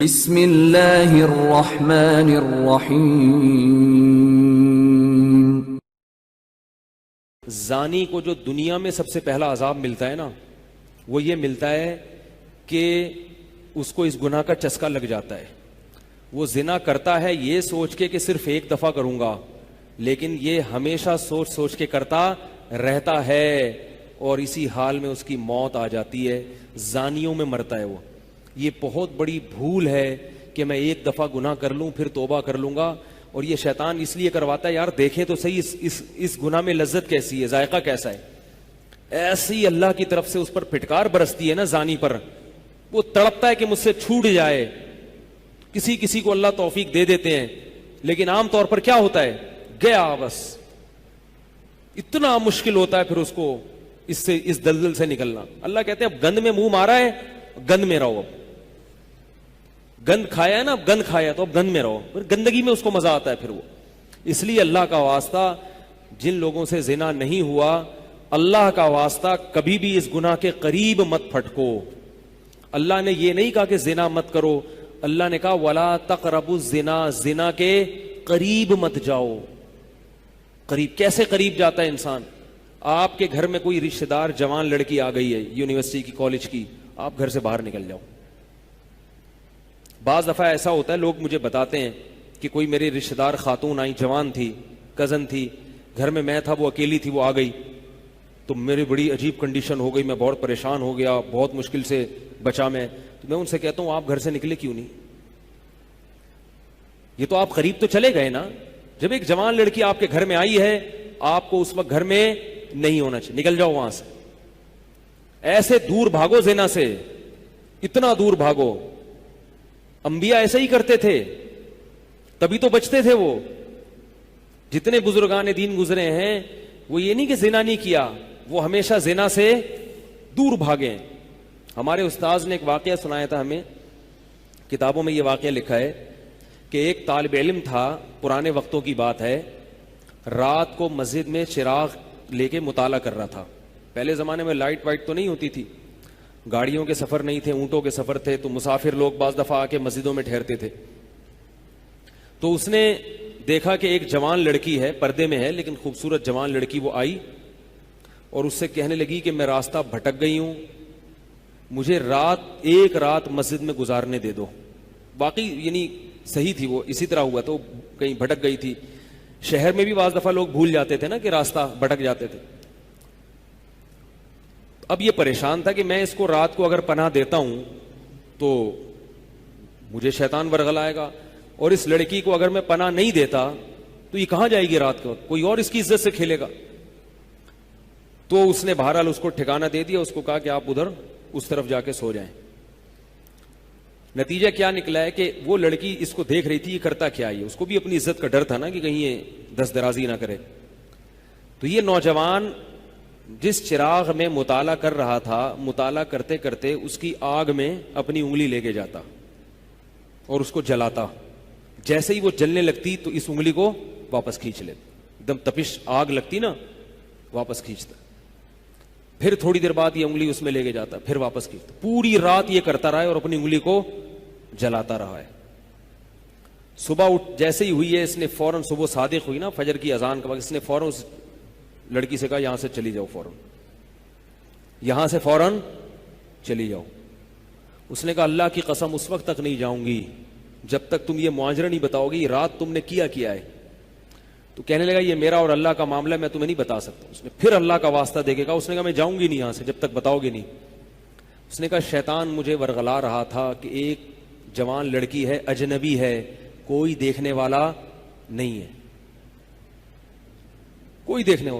بسم اللہ الرحمن الرحیم۔ زانی کو جو دنیا میں سب سے پہلا عذاب ملتا ہے نا، وہ یہ ملتا ہے کہ اس کو اس گناہ کا چسکا لگ جاتا ہے۔ وہ زنا کرتا ہے یہ سوچ کے کہ صرف ایک دفعہ کروں گا، لیکن یہ ہمیشہ سوچ سوچ کے کرتا رہتا ہے اور اسی حال میں اس کی موت آ جاتی ہے۔ زانیوں میں مرتا ہے وہ۔ یہ بہت بڑی بھول ہے کہ میں ایک دفعہ گناہ کر لوں پھر توبہ کر لوں گا، اور یہ شیطان اس لیے کرواتا ہے یار دیکھیں تو صحیح اس گناہ میں لذت کیسی ہے، ذائقہ کیسا ہے۔ ایسی اللہ کی طرف سے اس پر پھٹکار برستی ہے نا زانی پر، وہ تڑپتا ہے کہ مجھ سے چھوٹ جائے۔ کسی کو اللہ توفیق دے دیتے ہیں، لیکن عام طور پر کیا ہوتا ہے، گیا بس۔ اتنا مشکل ہوتا ہے پھر اس کو اس دلدل سے نکلنا۔ اللہ کہتے ہیں اب گند میں منہ مارا ہے، گند میں رہو۔ اب گند کھایا ہے نا، اب گند کھایا تو اب گند میں رہو۔ پھر گندگی میں اس کو مزہ آتا ہے پھر وہ۔ اس لیے اللہ کا واسطہ جن لوگوں سے زنا نہیں ہوا، اللہ کا واسطہ کبھی بھی اس گناہ کے قریب مت پھٹکو۔ اللہ نے یہ نہیں کہا کہ زنا مت کرو، اللہ نے کہا وَلَا تَقْرَبُوا الزِّنَا، زنا کے قریب مت جاؤ۔ قریب کیسے قریب جاتا ہے انسان؟ آپ کے گھر میں کوئی رشتہ دار جوان لڑکی آ گئی ہے یونیورسٹی کی، کالج کی، آپ گھر سے باہر نکل جاؤ۔ بعض دفعہ ایسا ہوتا ہے، لوگ مجھے بتاتے ہیں کہ کوئی میری رشتہ دار خاتون آئی، جوان تھی، کزن تھی، گھر میں تھا، وہ اکیلی تھی، وہ آ گئی تو میری بڑی عجیب کنڈیشن ہو گئی، میں بہت پریشان ہو گیا، بہت مشکل سے بچا میں۔ تو میں ان سے کہتا ہوں آپ گھر سے نکلے کیوں نہیں؟ یہ تو آپ قریب تو چلے گئے نا۔ جب ایک جوان لڑکی آپ کے گھر میں آئی ہے، آپ کو اس وقت گھر میں نہیں ہونا چاہیے، نکل جاؤ وہاں سے۔ ایسے دور بھاگو زنا سے، اتنا دور بھاگو۔ انبیاء ایسا ہی کرتے تھے، تبھی تو بچتے تھے وہ۔ جتنے بزرگان دین گزرے ہیں وہ یہ نہیں کہ زنا نہیں کیا، وہ ہمیشہ زنا سے دور بھاگے۔ ہمارے استاذ نے ایک واقعہ سنایا تھا ہمیں، کتابوں میں یہ واقعہ لکھا ہے کہ ایک طالب علم تھا، پرانے وقتوں کی بات ہے، رات کو مسجد میں چراغ لے کے مطالعہ کر رہا تھا۔ پہلے زمانے میں لائٹ وائٹ تو نہیں ہوتی تھی، گاڑیوں کے سفر نہیں تھے، اونٹوں کے سفر تھے، تو مسافر لوگ بعض دفعہ آ کے مسجدوں میں ٹھہرتے تھے۔ تو اس نے دیکھا کہ ایک جوان لڑکی ہے، پردے میں ہے لیکن خوبصورت جوان لڑکی، وہ آئی اور اس سے کہنے لگی کہ میں راستہ بھٹک گئی ہوں، مجھے ایک رات مسجد میں گزارنے دے دو۔ واقعی یعنی صحیح تھی، وہ اسی طرح ہوا، تو کہیں بھٹک گئی تھی۔ شہر میں بھی بعض دفعہ لوگ بھول جاتے تھے نا کہ راستہ بھٹک جاتے تھے۔ اب یہ پریشان تھا کہ میں اس کو رات کو اگر پناہ دیتا ہوں تو مجھے شیطان ورغلائے گا، اور اس لڑکی کو اگر میں پناہ نہیں دیتا تو یہ کہاں جائے گی رات کو، کوئی اور اس کی عزت سے کھیلے گا۔ تو اس نے بہرحال اس کو ٹھکانہ دے دیا، اس کو کہا کہ آپ ادھر اس طرف جا کے سو جائیں۔ نتیجہ کیا نکلا ہے کہ وہ لڑکی اس کو دیکھ رہی تھی یہ کرتا کیا ہے، اس کو بھی اپنی عزت کا ڈر تھا نا کہ کہیں یہ دست درازی نہ کرے۔ تو یہ نوجوان جس چراغ میں مطالعہ کر رہا تھا، مطالعہ کرتے کرتے اس کی آگ میں اپنی انگلی لے کے جاتا اور اس کو جلاتا۔ جیسے ہی وہ جلنے لگتی تو اس انگلی کو واپس کھینچ لیتا، ایک دم تپش آگ لگتی نا، واپس کھینچتا۔ پھر تھوڑی دیر بعد یہ انگلی اس میں لے کے جاتا، پھر واپس کھینچتا۔ پوری رات یہ کرتا رہا ہے اور اپنی انگلی کو جلاتا رہا ہے۔ صبح جیسے ہی ہوئی ہے، اس نے فوراً، صبح صادق ہوئی نا فجر کی اذان کے بعد، اس نے فوراً اس لڑکی سے کہا یہاں سے چلی جاؤ، فوراً یہاں سے فوراً چلی جاؤ۔ اس نے کہا اللہ کی قسم اس وقت تک نہیں جاؤں گی جب تک تم یہ معاجرہ نہیں بتاؤ گی، رات تم نے کیا ہے۔ تو کہنے لگا یہ میرا اور اللہ کا معاملہ ہے، میں تمہیں نہیں بتا سکتا۔ اس نے پھر اللہ کا واسطہ دے کے کہا، اس نے کہا میں جاؤں گی نہیں یہاں سے جب تک بتاؤ گے نہیں۔ اس نے کہا شیطان مجھے ورغلا رہا تھا کہ ایک جوان لڑکی ہے، اجنبی ہے، کوئی دیکھنے والا نہیں ہے، کوئی دیکھنے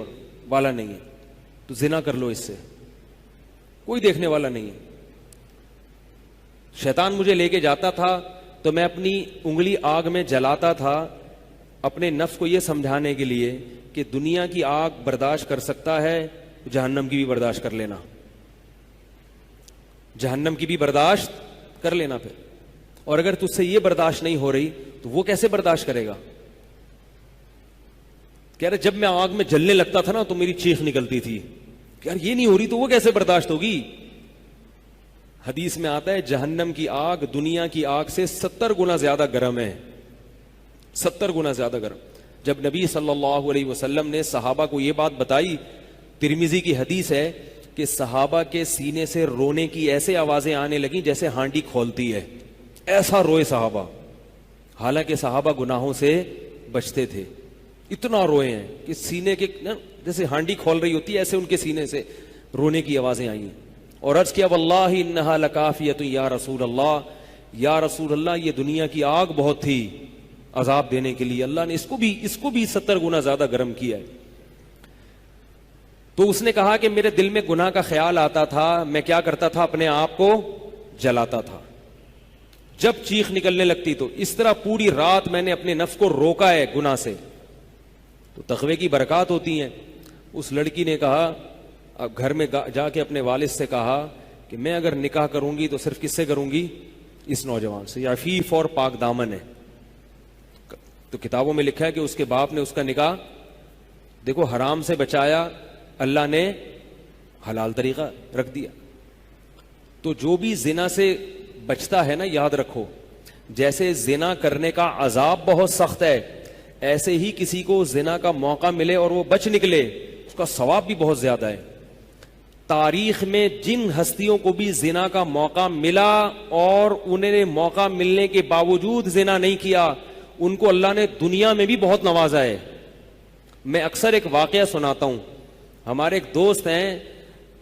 والا نہیں ہے، تو زنا کر لو اس سے، کوئی دیکھنے والا نہیں ہے۔ شیطان مجھے لے کے جاتا تھا تو میں اپنی انگلی آگ میں جلاتا تھا، اپنے نفس کو یہ سمجھانے کے لیے کہ دنیا کی آگ برداشت کر سکتا ہے، جہنم کی بھی برداشت کر لینا، جہنم کی بھی برداشت کر لینا پھر۔ اور اگر تجھ سے یہ برداشت نہیں ہو رہی تو وہ کیسے برداشت کرے گا؟ کہہ رہے جب میں آگ میں جلنے لگتا تھا نا تو میری چیخ نکلتی تھی، یار یہ نہیں ہو رہی تو وہ کیسے برداشت ہوگی؟ حدیث میں آتا ہے جہنم کی آگ دنیا کی آگ سے 70 گنا زیادہ گرم ہے، 70 گنا زیادہ گرم. جب نبی صلی اللہ علیہ وسلم نے صحابہ کو یہ بات بتائی، ترمذی کی حدیث ہے کہ صحابہ کے سینے سے رونے کی ایسے آوازیں آنے لگیں جیسے ہانڈی کھولتی ہے، ایسا روئے صحابہ. حالانکہ صحابہ گناہوں سے بچتے تھے، اتنا روئے ہیں کہ سینے کے جیسے ہانڈی کھول رہی ہوتی ہے ایسے ان کے سینے سے رونے کی آوازیں آئی. اور عرض کیا واللہ انہا لکافیۃ یا رسول اللہ، یا رسول اللہ یہ دنیا کی آگ بہت تھی عذاب دینے کے لیے، اللہ نے اس کو بھی 70 گنا زیادہ گرم کیا ہے. تو اس نے کہا کہ میرے دل میں گناہ کا خیال آتا تھا، میں کیا کرتا تھا، اپنے آپ کو جلاتا تھا جب چیخ نکلنے لگتی. تو اس طرح پوری رات میں نے اپنے نفس کو روکا ہے گناہ سے. تو تقوی کی برکات ہوتی ہیں. اس لڑکی نے کہا، اب گھر میں جا کے اپنے والد سے کہا کہ میں اگر نکاح کروں گی تو صرف کس سے کروں گی، اس نوجوان سے، یا عفیف اور پاک دامن ہے. تو کتابوں میں لکھا ہے کہ اس کے باپ نے اس کا نکاح دیکھو حرام سے بچایا، اللہ نے حلال طریقہ رکھ دیا. تو جو بھی زنا سے بچتا ہے نا، یاد رکھو جیسے زنا کرنے کا عذاب بہت سخت ہے، ایسے ہی کسی کو زنا کا موقع ملے اور وہ بچ نکلے اس کا ثواب بھی بہت زیادہ ہے. تاریخ میں جن ہستیوں کو بھی زنا کا موقع ملا اور انہیں نے موقع ملنے کے باوجود زنا نہیں کیا، ان کو اللہ نے دنیا میں بھی بہت نوازا ہے. میں اکثر ایک واقعہ سناتا ہوں. ہمارے ایک دوست ہیں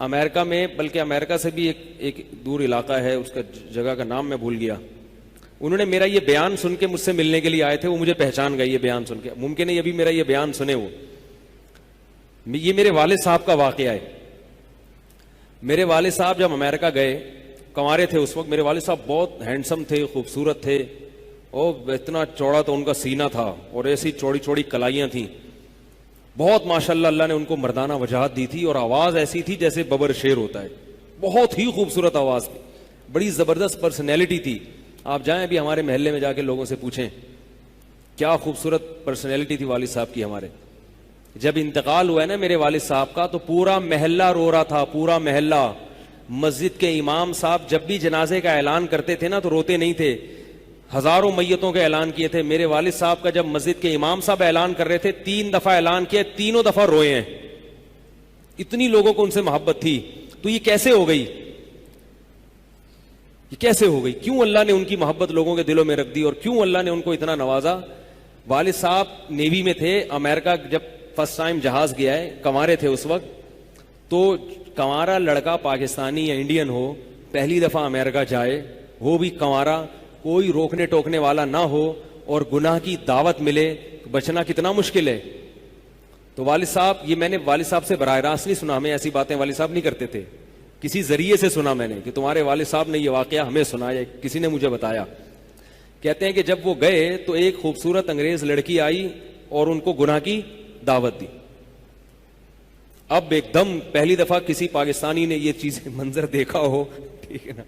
امریکہ میں، بلکہ امریکہ سے بھی ایک دور علاقہ ہے، اس کا جگہ کا نام میں بھول گیا. انہوں نے میرا یہ بیان سن کے مجھ سے ملنے کے لیے آئے تھے. وہ مجھے پہچان گئے یہ بیان سن کے، ممکن ہے یہ بھی میرا یہ بیان سنے. یہ میرے والد صاحب کا واقعہ ہے. میرے والد صاحب جب امریکہ گئے، کنوارے تھے اس وقت، میرے والد صاحب بہت ہینڈسم تھے، خوبصورت تھے، اور اتنا چوڑا تو ان کا سینہ تھا اور ایسی چوڑی چوڑی کلائیاں تھیں. بہت ماشاءاللہ اللہ نے ان کو مردانہ وجاہت دی تھی، اور آواز ایسی تھی جیسے ببر شیر ہوتا ہے. بہت ہی خوبصورت آواز تھی، بڑی زبردست پرسنالٹی تھی. آپ جائیں ابھی ہمارے محلے میں جا کے لوگوں سے پوچھیں کیا خوبصورت پرسنالٹی تھی والد صاحب کی ہمارے. جب انتقال ہوا ہے نا میرے والد صاحب کا، تو پورا محلہ رو رہا تھا، پورا محلہ. مسجد کے امام صاحب جب بھی جنازے کا اعلان کرتے تھے نا تو روتے نہیں تھے. ہزاروں میتوں کے اعلان کیے تھے. میرے والد صاحب کا جب مسجد کے امام صاحب اعلان کر رہے تھے 3 دفعہ اعلان کیا، تینوں دفعہ روئے ہیں. اتنی لوگوں کو ان سے محبت تھی. تو یہ کیسے ہو گئی، یہ کیسے ہو گئی؟ کیوں اللہ نے ان کی محبت لوگوں کے دلوں میں رکھ دی، اور کیوں اللہ نے ان کو اتنا نوازا؟ والد صاحب نیوی میں تھے. امریکہ جب فرسٹ ٹائم جہاز گیا ہے، کنوارے تھے اس وقت. تو کنوارا لڑکا پاکستانی یا انڈین ہو، پہلی دفعہ امریکہ جائے، وہ بھی کنوارا، کوئی روکنے ٹوکنے والا نہ ہو، اور گناہ کی دعوت ملے، بچنا کتنا مشکل ہے. تو والد صاحب، یہ میں نے والد صاحب سے براہ راست نہیں سنا، ہمیں ایسی باتیں والد صاحب نہیں کرتے تھے، کسی ذریعے سے سنا میں نے کہ تمہارے والد صاحب نے یہ واقعہ ہمیں سنایا، کسی نے مجھے بتایا. کہتے ہیں کہ جب وہ گئے تو ایک خوبصورت انگریز لڑکی آئی اور ان کو گناہ کی دعوت دی. اب ایک دم پہلی دفعہ کسی پاکستانی نے یہ چیز منظر دیکھا ہو، ٹھیک ہے نا،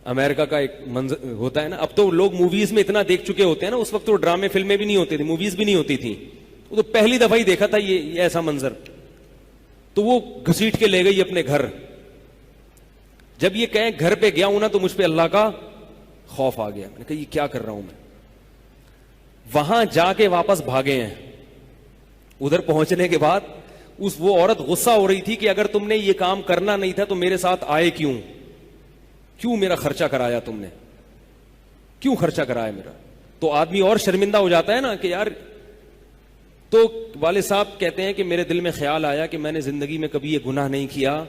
امریکہ کا ایک منظر ہوتا ہے نا. اب تو لوگ موویز میں اتنا دیکھ چکے ہوتے ہیں نا، اس وقت تو ڈرامے فلمیں بھی نہیں ہوتی تھی، موویز بھی نہیں ہوتی تھی. وہ تو پہلی دفعہ ہی دیکھا تھا یہ ایسا منظر. تو وہ گھسیٹ کے لے گئی اپنے گھر. جب یہ کہیں گھر پہ گیا ہوں نا تو مجھ پہ اللہ کا خوف آ گیا. میں نے کہا یہ کیا کر رہا ہوں میں. وہاں جا کے واپس بھاگے ہیں. ادھر پہنچنے کے بعد وہ عورت غصہ ہو رہی تھی کہ اگر تم نے یہ کام کرنا نہیں تھا تو میرے ساتھ آئے کیوں میرا خرچہ کرایا تم نے، کیوں خرچہ کرایا میرا. تو آدمی اور شرمندہ ہو جاتا ہے نا کہ یار. تو والد صاحب کہتے ہیں کہ میرے دل میں خیال آیا کہ میں نے زندگی میں کبھی یہ گناہ نہیں کیا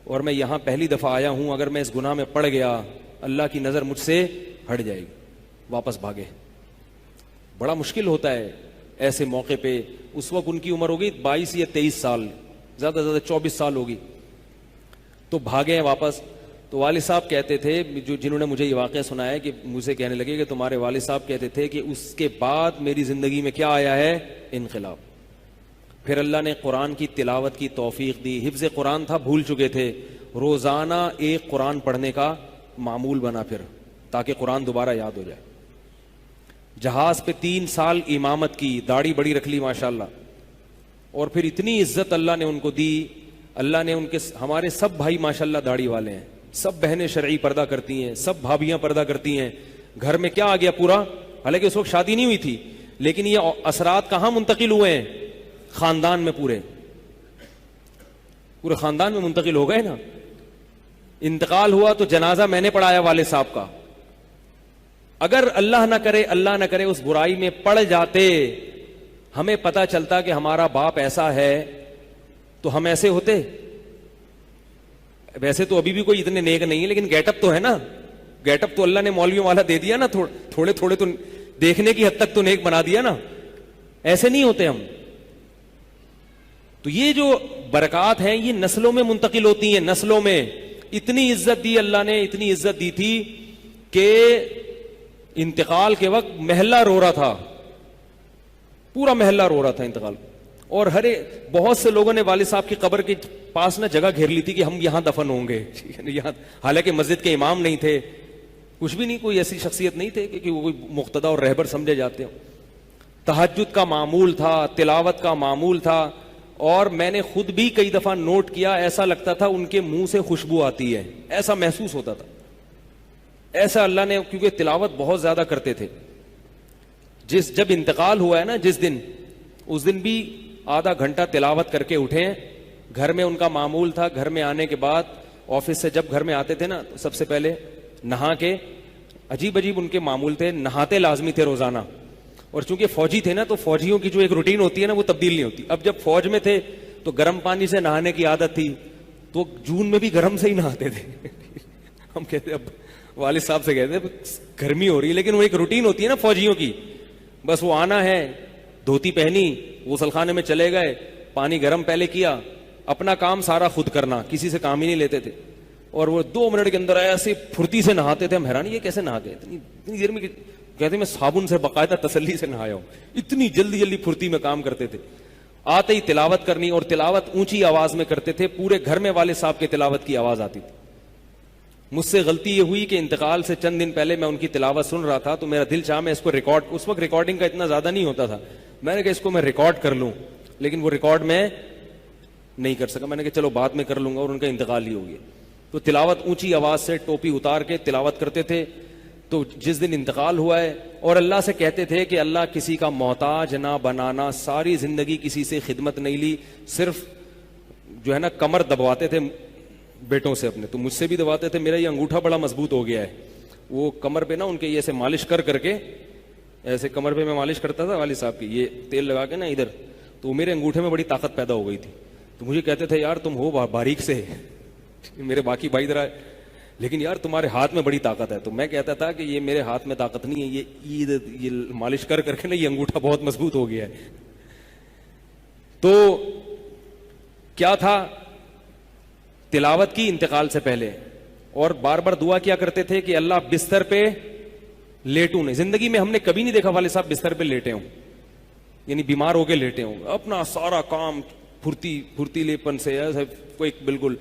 اور میں یہاں پہلی دفعہ آیا ہوں، اگر میں اس گناہ میں پڑ گیا اللہ کی نظر مجھ سے ہٹ جائے گی. واپس بھاگے. بڑا مشکل ہوتا ہے ایسے موقع پہ. اس وقت ان کی عمر ہوگی 22 یا 23 سال، زیادہ سے زیادہ 24 سال ہوگی. تو بھاگے ہیں واپس. تو والد صاحب کہتے تھے، جنہوں نے مجھے یہ واقعہ سنایا، کہ مجھے کہنے لگے کہ تمہارے والد صاحب کہتے تھے کہ اس کے بعد میری زندگی میں کیا آیا ہے، انقلاب. پھر اللہ نے قرآن کی تلاوت کی توفیق دی. حفظ قرآن تھا، بھول چکے تھے. روزانہ ایک قرآن پڑھنے کا معمول بنا پھر، تاکہ قرآن دوبارہ یاد ہو جائے. جہاز پہ 3 سال امامت کی، داڑھی بڑی رکھ لی ماشاءاللہ. اور پھر اتنی عزت اللہ نے ان کو دی. اللہ نے ان کے، ہمارے سب بھائی ماشاءاللہ داڑھی والے ہیں، سب بہنیں شرعی پردہ کرتی ہیں, سب بھابیاں پردہ کرتی ہیں, گھر میں کیا آ گیا پورا, حالانکہ اس وقت شادی نہیں ہوئی تھی, لیکن یہ اثرات کہاں منتقل ہوئے ہیں, خاندان میں, پورے خاندان میں منتقل ہو گئے نا. انتقال ہوا تو جنازہ میں نے پڑھایا والد صاحب کا. اگر اللہ نہ کرے اس برائی میں پڑ جاتے, ہمیں پتا چلتا کہ ہمارا باپ ایسا ہے, تو ہم ایسے ہوتے. ویسے تو ابھی بھی کوئی اتنے نیک نہیں ہے, لیکن گیٹ اپ تو ہے نا, گیٹ اپ تو اللہ نے مولویوں والا دے دیا نا, تھوڑے تھوڑے تو دیکھنے کی حد تک تو نیک بنا دیا نا. ایسے نہیں ہوتے ہم. تو یہ جو برکات ہیں یہ نسلوں میں منتقل ہوتی ہیں, نسلوں میں. اتنی عزت دی اللہ نے, اتنی عزت دی تھی کہ انتقال کے وقت محلہ رو رہا تھا, پورا محلہ رو رہا تھا انتقال. اور بہت سے لوگوں نے والد صاحب کی قبر کے پاس نا جگہ گھیر لی تھی کہ ہم یہاں دفن ہوں گے. حالانکہ مسجد کے امام نہیں تھے, کچھ بھی نہیں, کوئی ایسی شخصیت نہیں تھے کہ وہ مقتدی اور رہبر سمجھے جاتے ہوں. تہجد کا معمول تھا, تلاوت کا معمول تھا. اور میں نے خود بھی کئی دفعہ نوٹ کیا, ایسا لگتا تھا ان کے منہ سے خوشبو آتی ہے, ایسا محسوس ہوتا تھا. ایسا اللہ نے, کیونکہ تلاوت بہت زیادہ کرتے تھے. جب انتقال ہوا ہے نا جس دن, اس دن بھی آدھا گھنٹہ تلاوت کر کے اٹھے. گھر میں ان کا معمول تھا, گھر میں آنے کے بعد آفس سے جب گھر میں آتے تھے نا, تو سب سے پہلے نہا کے, عجیب ان کے معمول تھے, نہاتے لازمی تھے روزانہ. اور چونکہ فوجی تھے نا, تو فوجیوں کی جو ایک روٹین ہوتی ہے نا وہ تبدیل نہیں ہوتی. اب جب فوج میں تھے تو گرم پانی سے نہانے کی عادت تھی, تو جون میں بھی گرم سے ہی نہاتے تھے. ہم کہتے, اب والد صاحب سے کہتے گرمی ہو رہی ہے, لیکن وہ ایک روٹین ہوتی ہے نا فوجیوں کی, بس وہ آنا ہے, دھوتی پہنی, غسل خانے میں چلے گئے, پانی گرم پہلے کیا, اپنا کام سارا خود کرنا, کسی سے کام ہی نہیں لیتے تھے. اور وہ 2 منٹ کے اندر ایسے پھرتی سے نہاتے تھے. ہم حیران, یہ کیسے نہاتے ہیں اتنی دیر میں؟ کہتے میں صابن سے باقاعدہ تسلی سے نہایا ہوں. اتنی جلدی پھرتی میں کام کرتے تھے. آتے ہی تلاوت کرنی, اور تلاوت اونچی آواز میں کرتے تھے. پورے گھر میں والد صاحب کے تلاوت کی آواز آتی تھی. مجھ سے غلطی یہ ہوئی کہ انتقال سے چند دن پہلے میں ان کی تلاوت سن رہا تھا, تو میرا دل چاہا میں اس کو ریکارڈ, اس وقت ریکارڈنگ کا اتنا زیادہ نہیں ہوتا تھا, میں نے کہا اس کو میں ریکارڈ کر لوں, لیکن وہ ریکارڈ میں نہیں کر سکا. میں نے کہا چلو بعد میں کر لوں گا, اور ان کا انتقال ہی ہو گیا. تو تلاوت اونچی آواز سے ٹوپی اتار کے تلاوت کرتے تھے. تو جس دن انتقال ہوا ہے, اور اللہ سے کہتے تھے کہ اللہ کسی کا محتاج نہ بنانا, ساری زندگی کسی سے خدمت نہیں لی, صرف جو ہے نا کمر دبواتے تھے بیٹوں سے اپنے. تو مجھ سے بھی دبواتے تھے, میرا یہ انگوٹھا بڑا مضبوط ہو گیا ہے. وہ کمر پہ نا ان کے یہ ایسے مالش کر کے, ایسے کمر پہ میں مالش کرتا تھا والد صاحب کی, یہ تیل لگا کے نا ادھر, تو میرے انگوٹھے میں بڑی طاقت پیدا ہو گئی تھی. تو مجھے کہتے تھے یار تم ہو باریک سے, میرے باقی بھائی ادھر آئے, لیکن یار تمہارے ہاتھ میں بڑی طاقت ہے. تو میں کہتا تھا کہ یہ میرے ہاتھ میں طاقت نہیں ہے, یہ مالش کر کے نا یہ انگوٹھا بہت مضبوط ہو گیا ہے. تو کیا تھا, تلاوت کی انتقال سے پہلے, اور بار بار دعا کیا کرتے تھے کہ اللہ بستر پہ لیٹوں نہیں. زندگی میں ہم نے کبھی نہیں دیکھا والد صاحب بستر پہ لیٹے ہوں, یعنی بیمار ہو کے لیٹے ہوں, اپنا سارا کام پھرتیلے پن سے ایسے کوئی بالکل.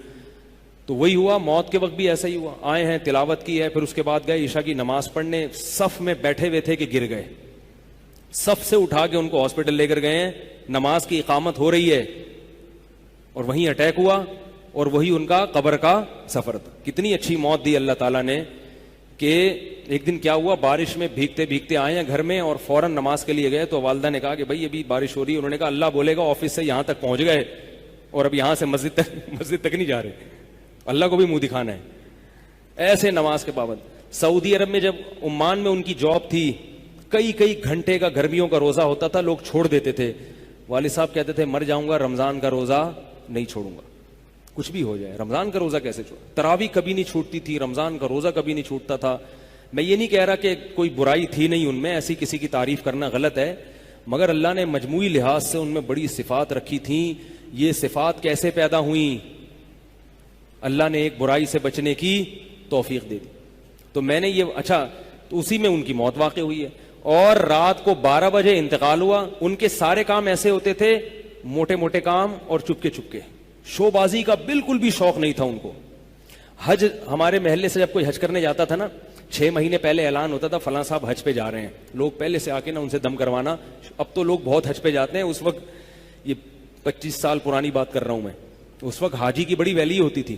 تو وہی ہوا, موت کے وقت بھی ایسا ہی ہوا. آئے ہیں, تلاوت کی ہے, پھر اس کے بعد گئے عشاء کی نماز پڑھنے, صف میں بیٹھے ہوئے تھے کہ گر گئے. صف سے اٹھا کے ان کو ہاسپٹل لے کر گئے ہیں, نماز کی اقامت ہو رہی ہے, اور وہیں اٹیک ہوا, اور وہی ان کا قبر کا سفر تھا. کتنی اچھی موت دی اللہ تعالیٰ نے, کہ ایک دن کیا ہوا, بارش میں بھیگتے بھیگتے آئے ہیں گھر میں, اور فوراً نماز کے لیے گئے. تو والدہ نے کہا کہ بھائی ابھی بارش ہو رہی ہے. انہوں نے کہا اللہ بولے گا آفس سے یہاں تک پہنچ گئے, اور اب یہاں سے مسجد تک نہیں جا رہے, اللہ کو بھی منہ دکھانا ہے. ایسے نماز کے پابند. سعودی عرب میں جب عمان میں ان کی جاب تھی, کئی گھنٹے کا گرمیوں کا روزہ ہوتا تھا, لوگ چھوڑ دیتے تھے. والد صاحب کہتے تھے مر جاؤں گا, رمضان کا روزہ نہیں چھوڑوں گا, کچھ بھی ہو جائے, رمضان کا روزہ کیسے چھوڑ. تراویح کبھی نہیں چھوٹتی تھی, رمضان کا روزہ کبھی نہیں چھوٹتا تھا. میں یہ نہیں کہہ رہا کہ کوئی برائی تھی نہیں ان میں, ایسی کسی کی تعریف کرنا غلط ہے, مگر اللہ نے مجموعی لحاظ سے ان میں بڑی صفات رکھی تھیں. یہ صفات کیسے پیدا ہوئیں؟ اللہ نے ایک برائی سے بچنے کی توفیق دے دی. تو میں نے یہ تو اسی میں ان کی موت واقع ہوئی ہے. اور رات کو 12 بجے انتقال ہوا. ان کے سارے کام ایسے ہوتے تھے, موٹے موٹے کام, اور چپکے شو بازی کا بالکل بھی شوق نہیں تھا ان کو. حج, ہمارے محلے سے جب کوئی حج کرنے جاتا تھا نا, 6 مہینے پہلے اعلان ہوتا تھا فلاں صاحب حج پہ جا رہے ہیں, لوگ پہلے سے آ کے نا ان سے دم کروانا. اب تو لوگ بہت حج پہ جاتے ہیں, اس وقت یہ 25 سال پرانی بات کر رہا ہوں میں, اس وقت حاجی کی بڑی ویلیو ہوتی تھی.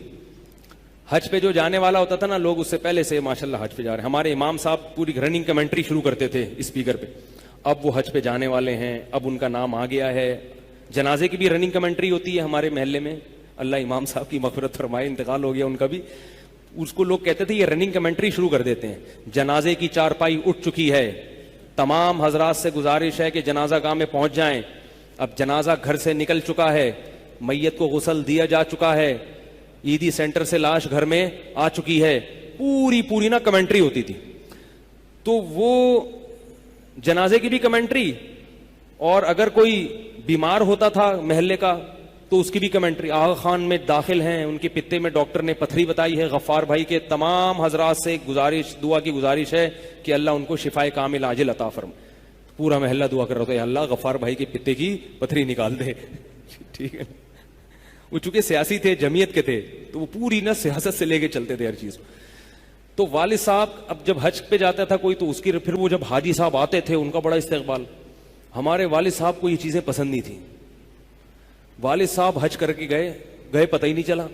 حج پہ جو جانے والا ہوتا تھا نا, لوگ اس سے پہلے سے ماشاءاللہ حج پہ جا رہے ہیں. ہمارے امام صاحب پوری رننگ کمنٹری شروع کرتے تھے اسپیکر پہ. اب وہ حج پہ جانے والے ہیں, اب ان کا نام آ گیا ہے. جنازے کی بھی رننگ کمنٹری ہوتی ہے ہمارے محلے میں, اللہ امام صاحب کی مغفرت فرمائے, انتقال ہو گیا ان کا بھی. اس کو لوگ کہتے تھے یہ رننگ کمنٹری شروع کر دیتے ہیں. جنازے کی چارپائی اٹھ چکی ہے, تمام حضرات سے گزارش ہے کہ جنازہ گاہ میں پہنچ جائیں. اب جنازہ گھر سے نکل چکا ہے, میت کو غسل دیا جا چکا ہے, عیدی سینٹر سے لاش گھر میں آ چکی ہے. پوری نا کمنٹری ہوتی تھی. تو وہ جنازے کی بھی کمنٹری, اور اگر کوئی بیمار ہوتا تھا محلے کا تو اس کی بھی کمنٹری. آغا خان میں داخل ہیں, ان کے پتے میں ڈاکٹر نے پتھری بتائی ہے. غفار بھائی کے تمام حضرات سے گزارش, دعا کی گزارش ہے کہ اللہ ان کو شفائے کامل عاجل عطا فرمائے. پورا محلہ دعا کر رہا تھا, اللہ غفار بھائی کے پتے کی پتھری نکال دے. ٹھیک ہے, وہ چونکہ سیاسی تھے, جمعیت کے تھے, تو وہ پوری نا سیاست سے لے کے چلتے تھے ہر چیز. تو والد صاحب اب جب حج پہ جاتا تھا کوئی, تو اس کی پھر وہ جب حاجی صاحب آتے تھے ان کا بڑا استقبال. ہمارے والد صاحب کو یہ چیزیں پسند نہیں تھیں. والد صاحب حج کر کے گئے پتہ ہی نہیں چلا,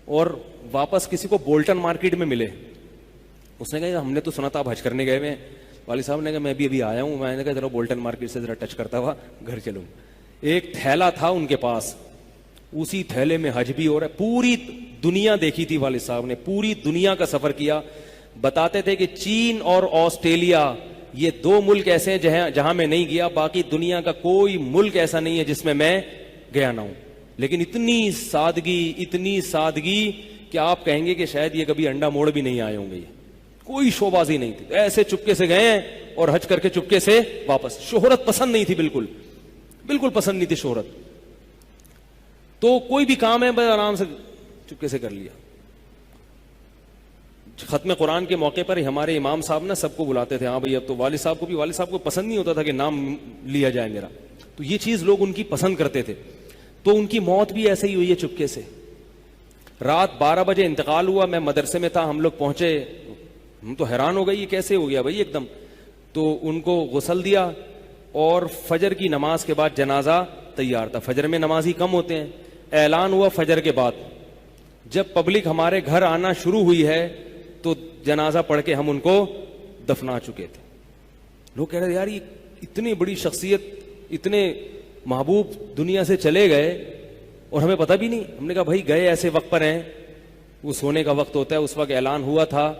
اور واپس کسی کو بولٹن مارکیٹ میں ملے. اس نے کہا ہم نے تو سنا تھا آپ حج کرنے گئے ہوئے. والد صاحب نے کہا میں بھی ابھی آیا ہوں. میں نے کہا ذرا بولٹن مارکیٹ سے ذرا ٹچ کرتا ہوا گھر چلوں. ایک تھیلا تھا ان کے پاس, اسی تھیلے میں حج بھی ہو رہا ہے. پوری دنیا دیکھی تھی والد صاحب نے, پوری دنیا کا سفر کیا. بتاتے تھے کہ چین اور آسٹریلیا یہ 2 ملک ایسے ہیں جہاں میں نہیں گیا, باقی دنیا کا کوئی ملک ایسا نہیں ہے جس میں گیا نہ ہوں. لیکن اتنی سادگی کہ آپ کہیں گے کہ شاید یہ کبھی انڈا موڑ بھی نہیں آئے ہوں گے. کوئی شوبازی نہیں تھی, ایسے چپکے سے گئے ہیں اور حج کر کے چپکے سے واپس. شہرت پسند نہیں تھی, بالکل پسند نہیں تھی شہرت. تو کوئی بھی کام ہے بس آرام سے چپکے سے کر لیا. ختم قرآن کے موقع پر ہمارے امام صاحب نا سب کو بلاتے تھے. ہاں بھائی, اب تو والد صاحب کو پسند نہیں ہوتا تھا کہ نام لیا جائے میرا, تو یہ چیز لوگ ان کی پسند کرتے تھے. تو ان کی موت بھی ایسے ہی ہوئی ہے چپکے سے. رات 12 بجے انتقال ہوا, میں مدرسے میں تھا, ہم لوگ پہنچے, ہم تو حیران ہو گئے یہ کیسے ہو گیا بھائی ایک دم. تو ان کو غسل دیا, اور فجر کی نماز کے بعد جنازہ تیار تھا. فجر میں نمازی کم ہوتے ہیں. اعلان ہوا فجر کے بعد, جب پبلک ہمارے گھر آنا شروع ہوئی ہے تو جنازہ پڑھ کے ہم ان کو دفنا چکے تھے. لوگ کہہ رہے تھے یار یہ اتنی بڑی شخصیت, اتنے محبوب دنیا سے چلے گئے اور ہمیں پتہ بھی نہیں. ہم نے کہا بھائی گئے ایسے وقت پر ہیں, وہ سونے کا وقت ہوتا ہے, اس وقت اعلان ہوا تھا,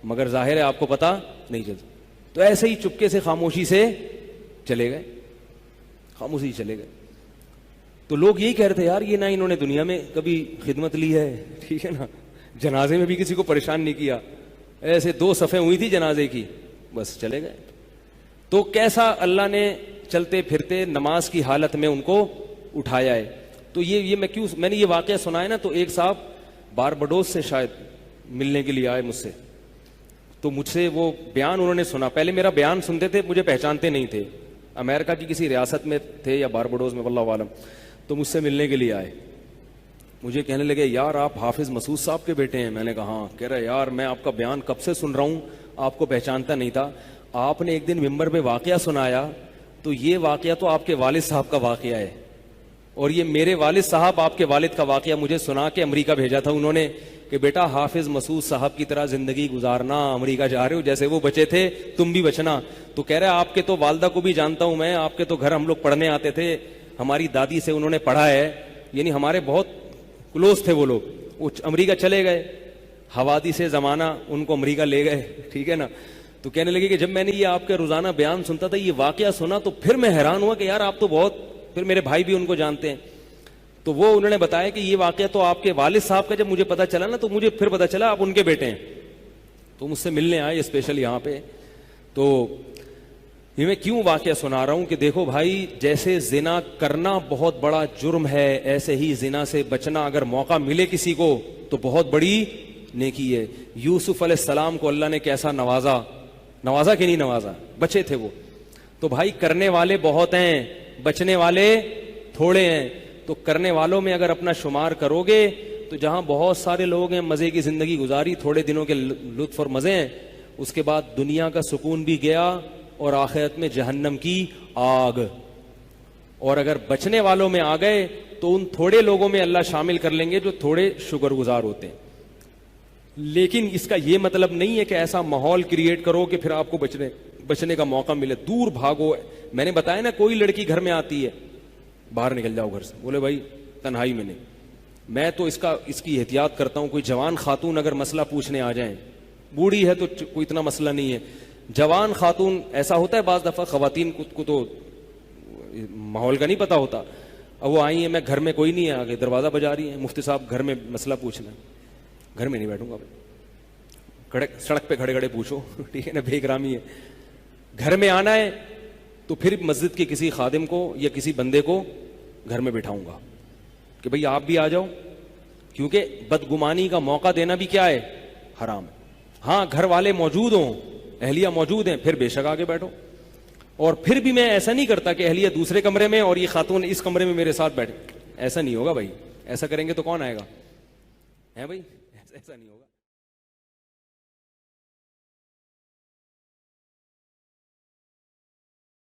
مگر ظاہر ہے آپ کو پتہ نہیں چلتا. تو ایسے ہی چپکے سے خاموشی سے چلے گئے. تو لوگ یہی کہہ رہے تھے یار یہ نہ انہوں نے دنیا میں کبھی خدمت لی ہے, ٹھیک ہے نا, جنازے میں بھی کسی کو پریشان نہیں کیا, ایسے 2 صفیں ہوئی تھی جنازے کی, بس چلے گئے. تو کیسا اللہ نے چلتے پھرتے نماز کی حالت میں ان کو اٹھایا ہے. تو یہ میں نے یہ واقعہ سنا ہے نا, تو ایک صاحب باربڈوس سے شاید ملنے کے لیے آئے مجھ سے. تو مجھ سے وہ بیان انہوں نے سنا, پہلے میرا بیان سنتے تھے, مجھے پہچانتے نہیں تھے, امریکہ کی کسی ریاست میں تھے یا باربڈوس میں واللہ عالم. تو مجھ سے ملنے کے لیے آئے, مجھے کہنے لگے یار آپ حافظ مسعود صاحب کے بیٹے ہیں. میں نے کہا ہاں. کہہ رہا یار میں آپ کا بیان کب سے سن رہا ہوں, آپ کو پہچانتا نہیں تھا. آپ نے ایک دن ممبر پہ واقعہ سنایا, تو یہ واقعہ تو آپ کے والد صاحب کا واقعہ ہے, اور یہ میرے والد صاحب آپ کے والد کا واقعہ مجھے سنا کے امریکہ بھیجا تھا انہوں نے کہ بیٹا حافظ مسعود صاحب کی طرح زندگی گزارنا, امریکہ جا رہے ہو, جیسے وہ بچے تھے تم بھی بچنا. تو کہہ رہے آپ کے تو والدہ کو بھی جانتا ہوں میں, آپ کے تو گھر ہم لوگ پڑھنے آتے تھے, ہماری دادی سے انہوں نے پڑھا ہے, یعنی ہمارے بہت کلوز تھے وہ لوگ. وہ امریکہ چلے گئے, حوادث سے زمانہ ان کو امریکہ لے گئے, ٹھیک ہے نا. تو کہنے لگے کہ جب میں نے یہ آپ کے روزانہ بیان سنتا تھا, یہ واقعہ سنا, تو پھر میں حیران ہوا کہ یار آپ تو بہت, پھر میرے بھائی بھی ان کو جانتے ہیں. تو وہ انہوں نے بتایا کہ یہ واقعہ تو آپ کے والد صاحب کا جب مجھے پتا چلا نا, تو مجھے پھر پتا چلا آپ ان کے بیٹے ہیں. تو مجھ سے ملنے آئے اسپیشل یہاں پہ. تو یہ میں کیوں واقعہ سنا رہا ہوں کہ دیکھو بھائی, جیسے زنا کرنا بہت بڑا جرم ہے, ایسے ہی زنا سے بچنا اگر موقع ملے کسی کو تو بہت بڑی نیکی ہے. یوسف علیہ السلام کو اللہ نے کیسا نوازا کہ نہیں نوازا, بچے تھے وہ. تو بھائی کرنے والے بہت ہیں, بچنے والے تھوڑے ہیں. تو کرنے والوں میں اگر اپنا شمار کرو گے تو جہاں بہت سارے لوگ ہیں مزے کی زندگی گزاری, تھوڑے دنوں کے لطف اور مزے ہیں, اس کے بعد دنیا کا سکون بھی گیا اور آخرت میں جہنم کی آگ. اور اگر بچنے والوں میں آ گئے تو ان تھوڑے لوگوں میں اللہ شامل کر لیں گے جو تھوڑے شکر گزار ہوتے ہیں. لیکن اس کا یہ مطلب نہیں ہے کہ ایسا ماحول کریٹ کرو کہ پھر آپ کو بچنے کا موقع ملے. دور بھاگو. میں نے بتایا نا, کوئی لڑکی گھر میں آتی ہے, باہر نکل جاؤ گھر سے, بولے بھائی تنہائی میں نہیں. میں تو اس کی احتیاط کرتا ہوں. کوئی جوان خاتون اگر مسئلہ پوچھنے آ جائیں, بوڑھی ہے تو کوئی اتنا مسئلہ نہیں ہے, جوان خاتون ایسا ہوتا ہے بعض دفعہ خواتین کو تو ماحول کا نہیں پتا ہوتا. اب وہ آئی ہیں, میں گھر میں کوئی نہیں ہے, آگے دروازہ بجا رہی ہیں, مفتی صاحب گھر میں مسئلہ پوچھنا ہے. گھر میں نہیں بیٹھوں گا, سڑک پہ کھڑے کھڑے پوچھو, ٹھیک ہے نا, بے اکرامی ہے. گھر میں آنا ہے تو پھر مسجد کے کسی خادم کو یا کسی بندے کو گھر میں بٹھاؤں گا کہ بھئی آپ بھی آ جاؤ, کیونکہ بدگمانی کا موقع دینا بھی کیا ہے, حرام ہے. ہاں گھر والے موجود ہوں, اہلیہ موجود ہیں, پھر بے شک آگے بیٹھو. اور پھر بھی میں ایسا نہیں کرتا کہ اہلیہ دوسرے کمرے میں اور یہ خاتون اس کمرے میں میرے ساتھ بیٹھے. ایسا نہیں ہوگا بھائی, ایسا کریں گے تو کون آئے گا, ہے بھائی, ایسا نہیں ہوگا.